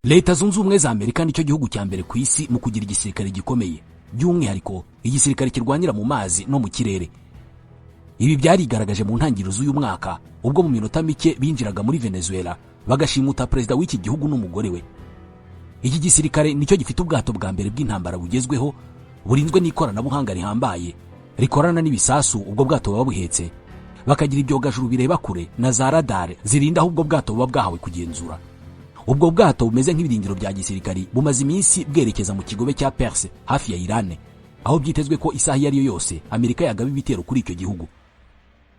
Leta Zunze Ubumwe za Amerika nicyo gihugu cya mbere ku isi mu kugira igisirikare gikomeye, by'umwihariko igisirikare kirwanira mu mazi no mu kirere. Ibi byarigaragaje mu ntangiriro z'uyu mwaka ubwo mu minota mike binjiraga muri Venezuela bagashimuta perezida w'iki gihugu n'umugore we. Iki gisirikare nicyo gifite ubwato bwa mbere bw'intambara bugezweho burinzwe n'ikoranabuhanga rihambaye rikorana n'ibisasu ubwo bwato baba buhetse, bakagira ibyogajuru bireba kure na za radar zirinda ubwo bwato buba bwahawe kugenzura. Ubwo bwato bumeze nk'ibirindiro bya gisirikari bumaze iminsi bwerekeza mu kigobe cya Perse hafi ya Iran, aho byitezwe ko isaha iyo ari yo yose Amerika yagaba ibitero kuri icyo gihugu.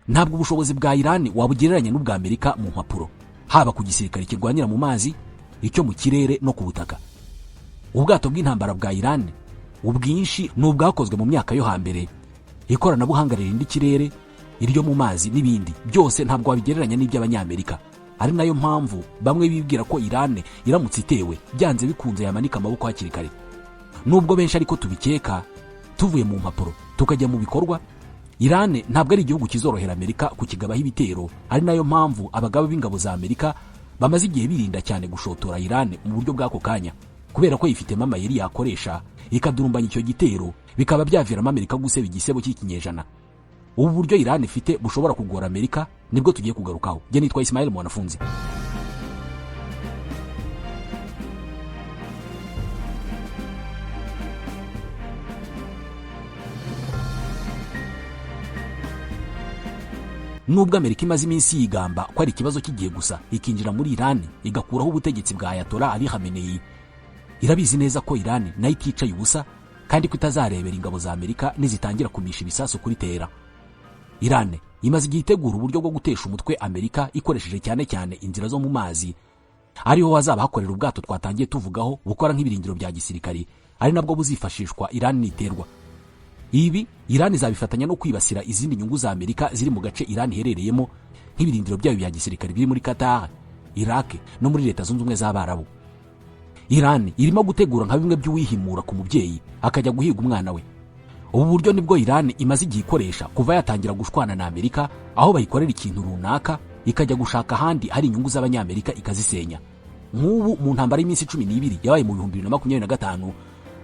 Ntabwo ubushobozi bwa Iran wabugereranya n'ubwa Amerika mu mpapuro, haba ku gisirikare kirwanira mu mazi, icyo mu kirere no ku butaka. Ubwato bw'intambara bwa Iran ubwinshi n'ubwakozwe mu myaka yo hambere, ikoranabuhanga ririnda ikirere, iryo mu mazi n'ibindi byose ntabwo wabigereranya n'iby'abanyamerika. Ari nayo mpamvu bamwe bibwira ko Iran iramutse itewe byanze bikunze yamanika amaboko hakiri kare. Nubwo benshi ariko tubikeka, tuvuye mu mpapuro tukajya mu bikorwa, Iran ntabwo ari igihugu kizorohera Amerika kukigabaho ibitero. Ari nayo mpamvu abagabo b'ingabo za Amerika bamaze igihe birinda cyane gushotora Iran mu buryo bw'ako kanya, kubera ko yifitemo amayeri yakoresha ikadurumbanya icyo gitero, bikaba byaviramo Amerika guseba igisebo cy'ikinyejana. Ubu buryo Iran ifite bushobora kugora Amerika nibwo tugiye kugarukaho. Je nitwa Ismail Mwanafunzi. Nubwo Amerika imaze iminsi yigamba ko ari ikibazo kigiye gusa ikinjira muri Iran igakuraho ubutegetsi bwa Ayatollah Ali Khamenei, irabizi neza ko Iran nayo iticaye ubusa kandi ko itazarebera ingabo za Amerika nizitangira kumisha ibisasu kuri Tehran. Iran imaze igihe itegura uburyo bwo gutesha umutwe Amerika ikoresheje cyane cyane inzira zo mu mazi, ariho hazaba hakorera ubwato twatangiye tuvugaho bukora nk'ibirindiro bya gisirikari, ari nabwo buzifashishwa Iran niterwa. Ibi Iran izabifatanya no kwibasira izindi nyungu za Amerika ziri mu gace Iran iherereyemo, nk'ibirindiro byayo bya gisirikari biri muri Qatar, Iraq no muri Leta Zunze Ubumwe z'Abarabu. Iran irimo gutegura nka bimwe by'uwihimura ku mubyeyi akajya guhiga umwana we. Ubu buryo nibwo Iran imaze igihe ikoresha kuva yatangira gushwana na Amerika, aho bayikorera ikintu runaka ikajya gushaka ahandi hari inyungu z'abanyamerika ikazisenya. Nk'ubu mu ntambara y'iminsi 12 yabaye mu 2025,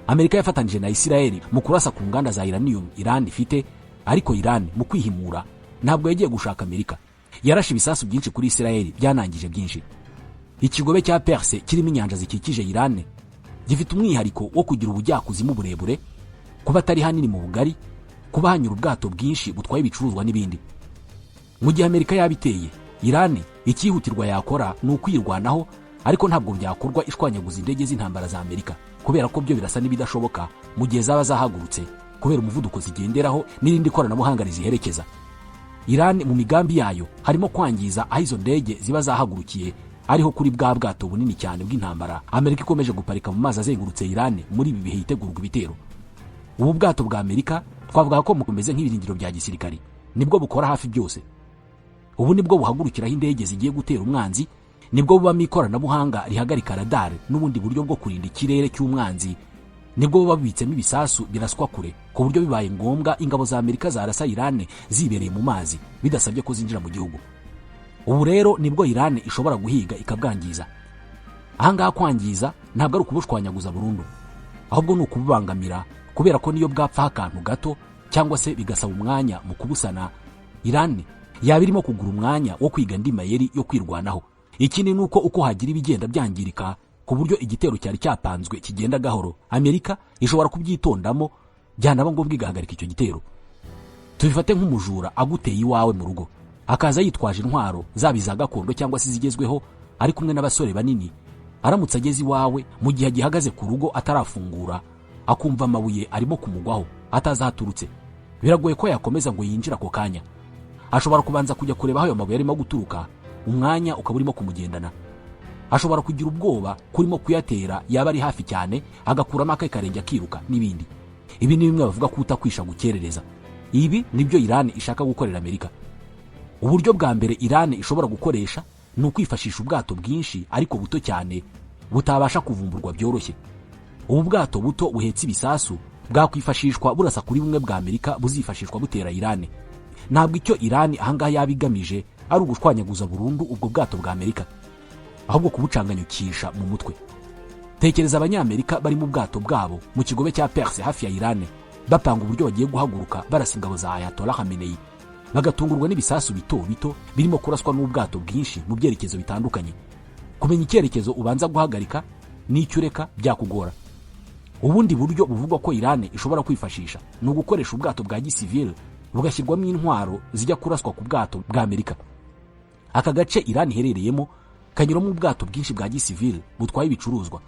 Amerika yafatanije na Israel mu kurasa ku nganda za uranium Iran ifite, ariko Iran mu kwihimura ntabwo yagiye gushaka Amerika, yarashe ibisasu byinshi kuri Israel byanangije byinshi. Ikigobe cya Perse kirimo inyanja zikikije Iran gifite umwihariko wo kugira ubujyakuzimu burebure, kuba atari hanini mu bugari, kuba hanyura ubwato bwinshi butwaye ibicuruzwa n'ibindi. Mu gihe Amerika yabiteye, Iran ikihutirwa yakora ni ukwirwanaho, ariko ntabwo byakorwa ishwanyaguza indege z'intambara za Amerika, kubera ko byo birasa n'ibidashoboka mu gihe zaba zahagurutse kubera umuvuduko zigenderaho n'irindi koranabuhanga riziherekeza. Iran mu migambi yayo harimo kwangiza aho izo ndege ziba zahagurukiye, ariho kuri bwa bwato bunini cyane bw'intambara Amerika ikomeje guparika mu mazi azengurutse Iran muri ibi bihe yitegurwa ibitero. Ubu bwato bwa Amerika twavuga ko mukomeze nk'ibirindiro bya gisirikari, nibwo bukora hafi byose. Ubu nibwo buhagurukiraho indege zigiye gutera umwanzi, nibwo bubamo ikoranabuhanga rihagarika radar n'ubundi buryo bwo kurinda ikirere cy'umwanzi, nibwo buba bibitsemo ibisasu biraswa kure ku buryo bibaye ngombwa ingabo za Amerika zarasa Iran zibereye mu mazi bidasabye ko zinjira mu gihugu. Ubu rero nibwo Iran ishobora guhiga ikabwangiza. Ahangaha kwangiza ntabwo ari ukubushwanyaguza burundu, ahubwo ni ukububangamira, kubera ko niyo bwapfa akantu gato cyangwa se bigasaba umwanya mu kubusana, Iran yaba irimo kugura umwanya wo kwiga andi mayeri yo kwirwanaho. Ikindi nuko uko hagira ibigenda byangirika ku buryo igitero cyari cyapanzwe kigenda gahoro, Amerika ishobora kubyitondamo byanaba ngombwa igahagarika icyo gitero. Tubifate nk'umujura aguteye iwawe mu rugo, akaza yitwaje intwaro zabiza gakondo cyangwa se zigezweho, ari kumwe n'abasore banini. Aramutse ageze iwawe mu gihe agihagaze ku rugo atarafungura, akumva amabuye arimo kumugwaho atazaturutse, biragoye ko yakomeza ngo yinjira ako kanya. Ashobora kubanza kujya kureba aho ayo mabuye arimo guturuka, umwanya ukaba urimo kumugendana. Ashobora kugira ubwoba kurimo kuyatera yaba ari hafi cyane, agakuramo akarenge akiruka n'ibindi. Ibi ni bimwe bavuga ko utakwisha gukerereza. Ibi nibyo Iran ishaka gukorera Amerika. Uburyo bwa mbere Iran ishobora gukoresha ni ukwifashisha ubwato bwinshi ariko buto cyane butabasha kuvumburwa byoroshye. Ubu bwato buto buhetse ibisasu bwakwifashishwa burasa kuri bumwe bwa Amerika buzifashishwa butera Iran. Ntabwo icyo Iran ahangaha yabigamije ari ugushwanyaguza burundu ubwo bwato bwa Amerika, ahubwo kubucanganyukisha mu mutwe. tekereza abanyamerika bari mu bwato bwabo mu kigobe cya Perse hafi ya Iran bapanga uburyo bagiye guhaguruka barasa ingabo za Ayatollah Khamenei, bagatungurwa n'ibisasu bito bito birimo kuraswa n'ubwato bwinshi mu byerekezo bitandukanye. Kumenya icyerekezo ubanza guhagarika n'icyo ureka byakugora. Ubundi buryo buvugwa ko Iran ishobora kwifashisha ni ugukoresha ubwato bwa gisivile bugashyirwamo intwaro zijya kuraswa ku bwato bwa Amerika. Aka gace Iran iherereyemo kanyuramo ubwato bwinshi bwa gisivile butwaye ibicuruzwa.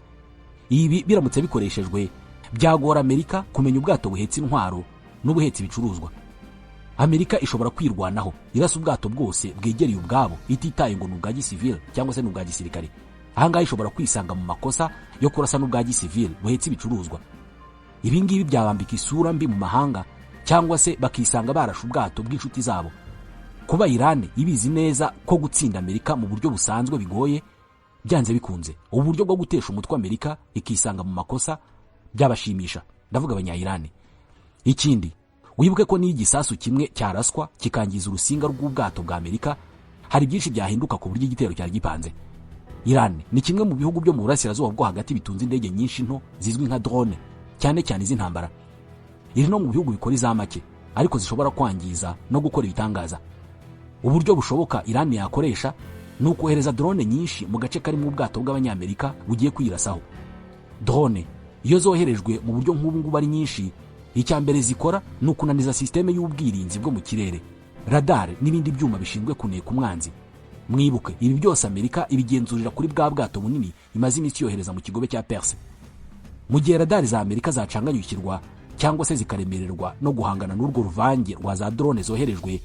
Ibi biramutse bikoreshejwe byagora Amerika kumenya ubwato buhetse intwaro n'ubuhetse ibicuruzwa. Amerika ishobora kwirwanaho irasa ubwato bwose bwegereye ubwabo ititaye ngo n'ubwa gisivile cyangwa se n'ubwa gisirikare. Ahangaha ishobora kwisanga mu makosa yo kurasa n'ubwa gisivile buhetse ibicuruzwa. Ibi ngibi byabambika isura mbi mu mahanga cyangwa se bakisanga barasha ubwato bw'inshuti zabo. Kuba Iran ibizi neza ko gutsinda Amerika mu buryo busanzwe bigoye, byanze bikunze ubu buryo bwo gutesha umutwe Amerika ikisanga mu makosa byabashimisha, ndavuga abanya-Iran. Ikindi, wibuke ko n'igisasu kimwe cyaraswa kikangiza urusinga rw'ubwato bwa Amerika, hari byinshi byahinduka ku buryo igitero cyari gipanze. Iran ni kimwe mu bihugu byo mu burasirazuba bwo hagati bitunze indege nyinshi nto zizwi nka drone, cyane cyane iz'intambara. Iri no mu bihugu bikora za make ariko zishobora kwangiza no gukora ibitangaza. Uburyo bushoboka Iran yakoresha ni ukohereza drone nyinshi mu gace karimo ubwato bw'abanyamerika bugiye kwirasaho. Drone iyo zoherejwe mu buryo nk'ubu ngubu ari nyinshi, icyambere zikora ni ukunaniza systeme y'ubwirinzi bwo mu kirere, radar n'ibindi byuma bishinzwe kuneka umwanzi. Mwibuke ibi byose Amerika ibigenzurira kuri bwa bwato bunini imaze iminsi yohereza mu kigobe cya Perse. Mu gihe radar za Amerika zacanganyukirwa cyangwa se zikaremererwa no guhangana n'urwo ruvange rwa za drone zoherejwe,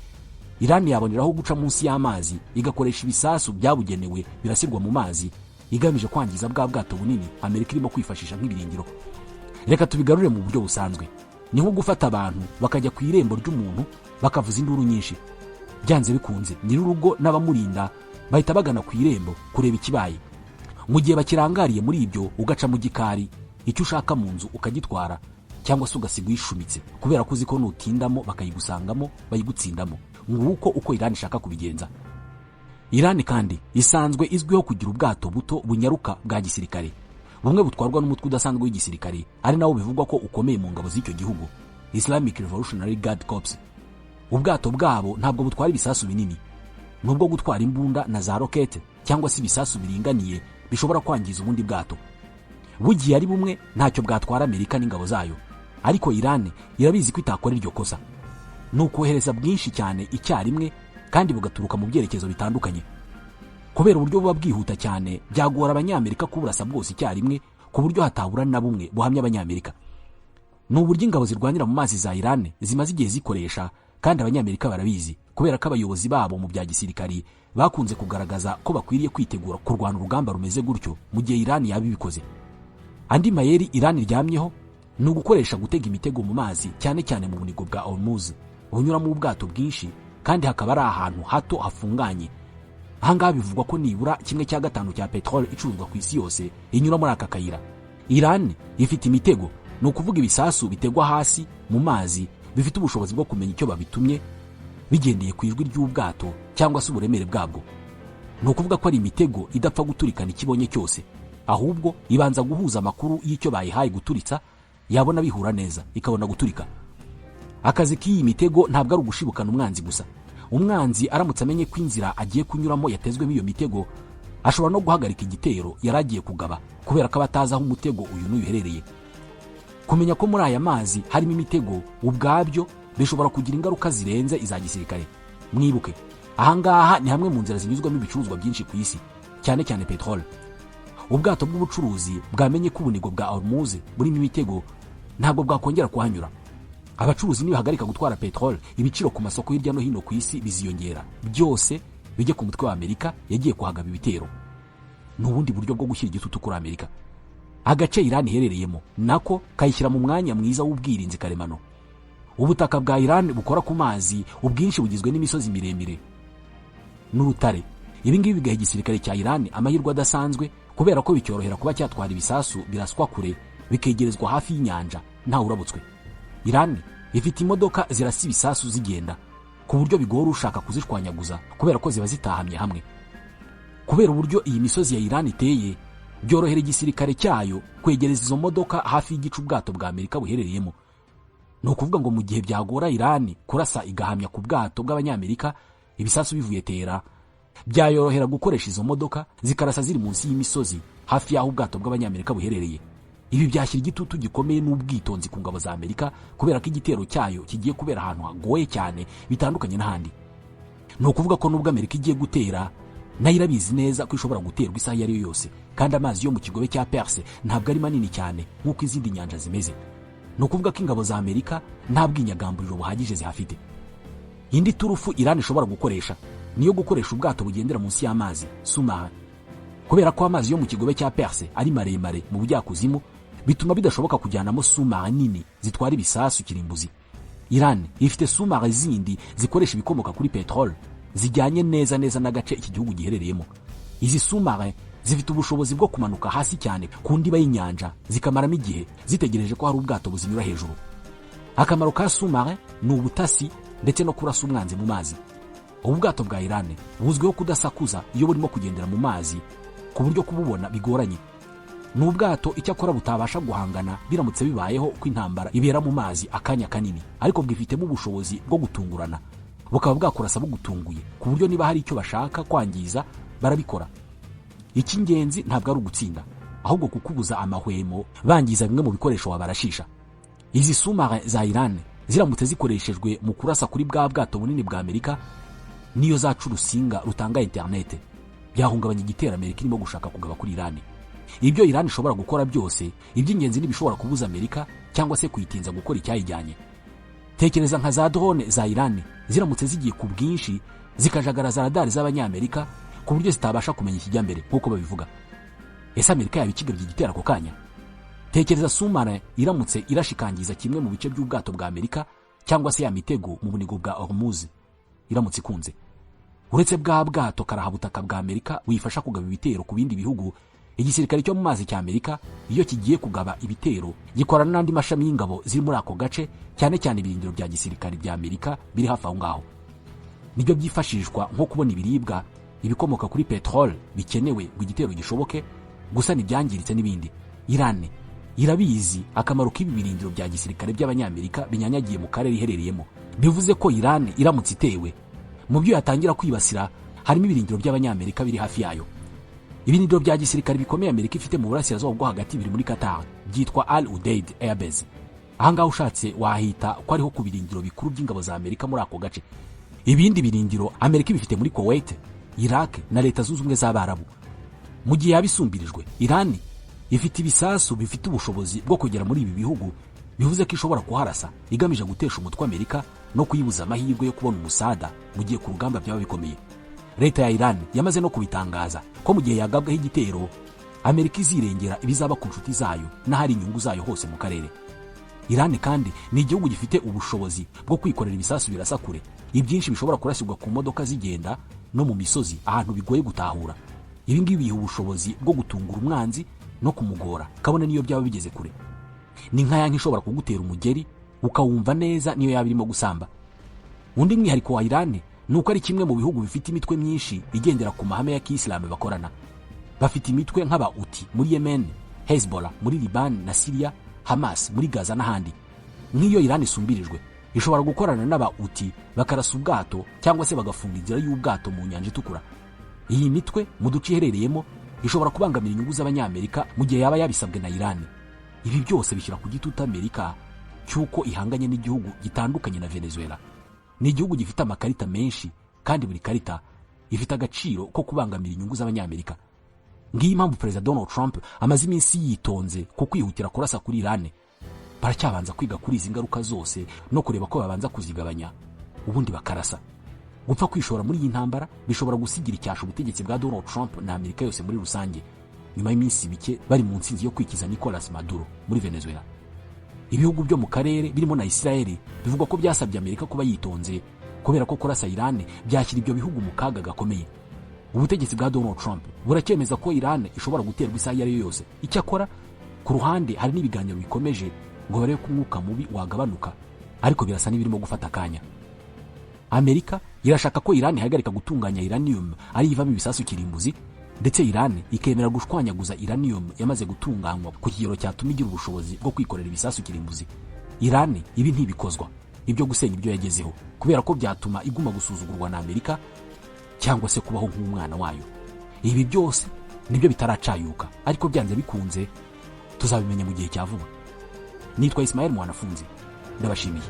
Iran yaboneraho guca munsi y'amazi igakoresha ibisasu byabugenewe birasirwa mu mazi igamije kwangiza bwa bwato bunini Amerika irimo kwifashisha nk'ibiringiro. Reka tubigarure mu buryo busanzwe. Ni nko gufata abantu bakajya ku irembo ry'umuntu bakavuza induru nyinshi. Byanze bikunze nyir'urugo n'abamurinda bahita bagana ku irembo kureba ikibaye. Mu gihe bakirangariye muri ibyo ugaca mu gikari icyo ushaka mu nzu ukagitwara cyangwa se ugasiga uyishumitse kubera ko uzi ko nutindamo bakayigusangamo bayigutsindamo. Nguko uko Iran ishaka kubigenza. Iran kandi isanzwe izwiho kugira ubwato buto bunyaruka bwa gisirikare, bumwe butwarwa n'umutwe udasanzwe w'igisirikare ari nawo bivugwa ko ukomeye mu ngabo z'icyo gihugu, Islamic Revolutionary Guard Corps. Ubwato bwabo ntabwo butwara ibisasu binini, nubwo gutwara imbunda na za rokete cyangwa se ibisasu biringaniye bishobora kwangiza ubundi bwato. Bugiye ari bumwe ntacyo bwatwara Amerika n'ingabo zayo, ariko Iran irabizi ko itakora iryo kosa. Nukohereza bwinshi cyane icyarimwe kandi bugaturuka mu byerekezo bitandukanye. Kubera uburyo buba bwihuta cyane byagora abanyamerika kuburasa bwose icyarimwe ku buryo hatabura na bumwe buhamya abanyamerika. N'uburyo ingabo zirwanira mu mazi za Iran zimaze igihe zikoresha, kandi abanyamerika barabizi kubera ko abayobozi babo mu bya gisirikari bakunze kugaragaza ko bakwiriye kwitegura kurwana urugamba rumeze gutyo mu gihe Iran yabibikoze. Andi mayeri Iran iryamyeho ni ugukoresha gutega imitego mu mazi, cyane cyane mu bunigo bwa Hormuz bunyuramo ubwato bwinshi kandi hakaba ari ahantu hato hafunganye. Ahangaha bivugwa ko nibura 1/5 cya petrol icuruzwa ku isi yose inyura muri aka kayira. Iran ifite imitego, ni ukuvuga ibisasu bitegwa hasi mu mazi bifite ubushobozi bwo kumenya icyo babitumye bigendeye ku ijwi ry'ubwato cyangwa se uburemere bwabwo. Ni ukuvuga ko ari imitego idapfa guturikana ikibonye cyose, ahubwo ibanza guhuza amakuru y'icyo bayihaye guturitsa, yabona bihura neza ikabona guturika. Akazi k'iyi mitego ntabwo ari ugushibukana umwanzi gusa. Umwanzi aramutse amenye ko inzira agiye kunyuramo yatezwemo iyo mitego, ashobora no guhagarika igitero yaragiye kugaba kubera ko abatazi aho umutego uyu n'uherereye. Kumenya ko muri aya mazi harimo imitego ubwabyo bishobora kugira ingaruka zirenze iza gisirikare. Mwibuke, ahangaha ni hamwe mu nzira zinyuzwamo ibicuruzwa byinshi ku isi, cyane cyane petrol. Ubwato bw'ubucuruzi bwamenye ko ubunigo bwa Hormuz burimo imitego ntabwo bwakongera kuhanyura. Abacuruzi nibahagarika gutwara petrol, ibiciro ku masoko hirya no hino ku isi biziyongera, byose bijye ku mutwe wa Amerika yagiye kuhagaba ibitero. N'ubundi buryo bwo gushyira igitutu kuri Amerika. Agace Iran iherereyemo nako kayishyira mu mwanya mwiza w'ubwirinzi karemano. Ubutaka bwa Iran bukora ku mazi, ubwinshi bugizwe n'imisozi miremire n'urutare. Ibi ngibi bigaha igisirikare cya Iran amahirwe adasanzwe kubera ko bicyorohera kuba cyatwara ibisasu biraswa kure bikegerezwa hafi y'inyanja nta urabutswe. Iran ifite imodoka zirasa ibisasu zigenda ku buryo bigora ushaka kuzishwanyaguza kubera ko ziba zitahamye hamwe. Kubera uburyo iyi misozi ya Iran iteye, byorohera igisirikare cyayo kwegereza izo modoka hafi y'igice ubwato bwa Amerika buherereyemo. Ni ukuvuga ngo mu gihe byagora Irani kurasa igahamya ku bwato bw'abanyamerika ibisasu bivuye Tehran, byayorohera gukoresha izo modoka zikarasa ziri munsi y'imisozi hafi y'aho ubwato bw'abanyamerika buherereye. Ibi byashyira igitutu gikomeye n'ubwitonzi ku ngabo za Amerika, kubera ko igitero cyayo kigiye kubera ahantu hagoye cyane bitandukanye n'ahandi. Ni ukuvuga ko nubwo Amerika igiye gutera, nayo irabizi neza ko ishobora guterwa isaha iyo ari yo yose, kandi amazi yo mu kigobe cya Perse ntabwo ari manini cyane nk'uko izindi nyanja zimeze. Ni ukuvuga ko ingabo za Amerika nta bwinyagamburiro buhagije zihafite. Indi turufu Irani ishobora gukoresha niyo gukoresha ubwato bugendera munsi y'amazi, sous-marin. Kubera ko amazi yo mu kigobe cya Perse ari maremare mu bujyakuzimu, bituma bidashoboka kujyanamo sous-marin nini zitwara ibisasu kirimbuzi. Irani ifite sous-marin zindi zikoresha ibikomoka kuri petrol zijyanye neza n'agace iki gihugu giherereyemo. Izi sous-marin zifite ubushobozi bwo kumanuka hasi cyane ku ndiba y'inyanja zikamaramo igihe zitegereje ko hari ubwato buzinyura hejuru. Akamaro ka sous-marin ni ubutasi ndetse no kurasa umwanzi mu mazi. Ubu bwato bwa Irani buzwiho kudasakuza iyo burimo kugendera mu mazi, ku buryo kububona bigoranye. Ni ubwato icyakora butabasha guhangana biramutse bibayeho ko intambara ibera mu mazi akanya kanini, ariko bwifitemo ubushobozi bwo gutungurana, bukaba bwakurasa bugutunguye ku buryo niba hari icyo bashaka kwangiza barabikora. Icy'ingenzi ntabwo ari ugutsinda, ahubwo kukubuza amahwemo bangiza bimwe mu bikoresho wabarashisha. Izi sous-marin za Irani ziramutse zikoreshejwe mu kurasa kuri bwa bwato bunini bwa Amerika, niyo zaca urusinga rutanga internet, byahungabanya igitero Amerika irimo gushaka kugaba kuri Irani. Ibyo Irani ishobora gukora byose, iby'ingenzi n'ibishobora kubuza Amerika cyangwa se kuyitinza gukora icyayijyanye. Tekereza nka za drone za Irani ziramutse zigiye ku bwinshi zikajagaraza radari z'abanyamerika ku buryo zitabasha kumenya ikijya mbere nk'uko babivuga. Ese Amerika yabikigabye igitero ako kanya? Tekereza sous-marin iramutse irashikangiza kimwe mu bice by'ubwato bwa Amerika, cyangwa se ya mitego mu bunigo bwa Hormuz iramutse ikunze. Uretse bwa bwato karahabutaka bwa Amerika wifasha kugaba ibitero ku bindi bihugu, igisirikare cyo mu mazi cya Amerika iyo kigiye kugaba ibitero gikorana n'andi mashami y'ingabo ziri muri ako gace, cyane cyane ibirindiro bya gisirikare bya Amerika biri hafi aho ngaho. Nibyo byifashishwa nko kubona ibiribwa, ibikomoka kuri petrol bikenewe ngo igitero gishoboke, gusana ibyangiritse n'ibindi. Irani irabizi akamaro k'ibi birindiro bya gisirikare by'abanyamerika binyanyagiye mu karere iherereyemo. Bivuze ko Irani iramutse itewe, mu byo yatangira kwibasira harimo ibirindiro by'abanyamerika biri hafi yayo. Ibirindiro bya gisirikare bikomeye Amerika ifite mu burasirazuba bwo hagati biri muri Qatar, byitwa Al Udeid Air Base. Ahangaho ushatse wahita ko ariho ku birindiro bikuru by'ingabo za Amerika muri ako gace. Ibindi birindiro Amerika bifite muri Kuwait, Iraq na Leta Zunze Ubumwe z'Abarabu. Mu gihe yabisumbirijwe, Irani ifite ibisasu bifite ubushobozi bwo kugera muri ibi bihugu, bivuze ko ishobora kuharasa igamije gutesha umutwe Amerika no kuyibuza amahirwe yo kubona umusada mu gihe ku rugamba byaba bikomeye. Leta ya Irani yamaze no kubitangaza ko mu gihe yagabwaho igitero, Amerika izirengera ibizaba ku nshuti zayo n'ahari inyungu zayo hose mu karere. Irani kandi ni igihugu gifite ubushobozi bwo kwikorera ibisasu birasa kure, ibyinshi bishobora kurasirwa ku modoka zigenda no mu misozi ahantu bigoye gutahura. Ibi ngibi biha ubushobozi bwo gutungura umwanzi no kumugora kabone niyo byaba bigeze kure. Ni nka yanki ishobora kugutera umugeri ukawumva neza niyo yaba irimo gusamba. Undi mwihariko wa Irani nuko ari kimwe mu bihugu bifite imitwe myinshi igendera ku mahame ya Kiislamu bakorana. Bafite imitwe nk'aba Houthi muri Yemen, Hezbollah muri Liban na Syria, Hamas muri Gaza n'ahandi. Nk'iyo Irani isumbirijwe, ishobora gukorana n'aba Houthi bakarasa ubwato cyangwa se bagafunga inzira y'ubwato mu nyanja itukura. Iyi mitwe mu duce iherereyemo ishobora kubangamira inyungu z'abanyamerika mu gihe yaba yabisabwe na Irani. Ibi byose bishyira ku gitutu Amerika cyuko ihanganye n'igihugu gitandukanye na Venezuela. Ni igihugu gifite amakarita menshi kandi buri karita ifite agaciro ko kubangamira inyungu z'abanyamerika. Ngiyi impamvu Perezida Donald Trump amaze iminsi yitonze ku kwihutira kurasa kuri Irani. Baracyabanza kwiga kuri izi ngaruka zose no kureba ko babanza kuzigabanya ubundi bakarasa. Gupfa kwishora muri iyi ntambara bishobora gusigira icyasha ubutegetsi bwa Donald Trump na Amerika yose muri rusange, nyuma y'iminsi mike bari mu nsinzi yo kwikiza Nicolas Maduro muri Venezuela. Ibihugu byo mu karere birimo na Israel bivuga ko byasabye Amerika kuba yitonze kubera ko kurasa Irani byashyira ibyo bihugu mu kaga gakomeye. Ubutegetsi bwa Donald Trump buracyemeza ko Irani ishobora guterwa isaha iyo ari yo yose. Icyakora ku ruhande hari n'ibiganiro bikomeje ngo barebe ko umwuka mubi wagabanuka, ariko birasa n'ibirimo gufata akanya. Amerika irashaka ko Irani ihagarika gutunganya uranium ari ivamo ibisasu kirimbuzi, ndetse Iran ikemera gushwanyaguza uranium yamaze gutunganywa ku kigero cyatuma igira ubushobozi bwo kwikorera ibisasu kirimbuzi, Iran ibi ntibikozwa ibyo gusenya ibyo yagezeho kubera ko byatuma iguma gusuzugurwa na Amerika cyangwa se kubaho nk'umwana wayo. Ibi byose nibyo bitaracayuka, ariko byanze bikunze tuzabimenya mu gihe cya vuba. Nitwa Ismael Mwanafunzi, ndabashimiye.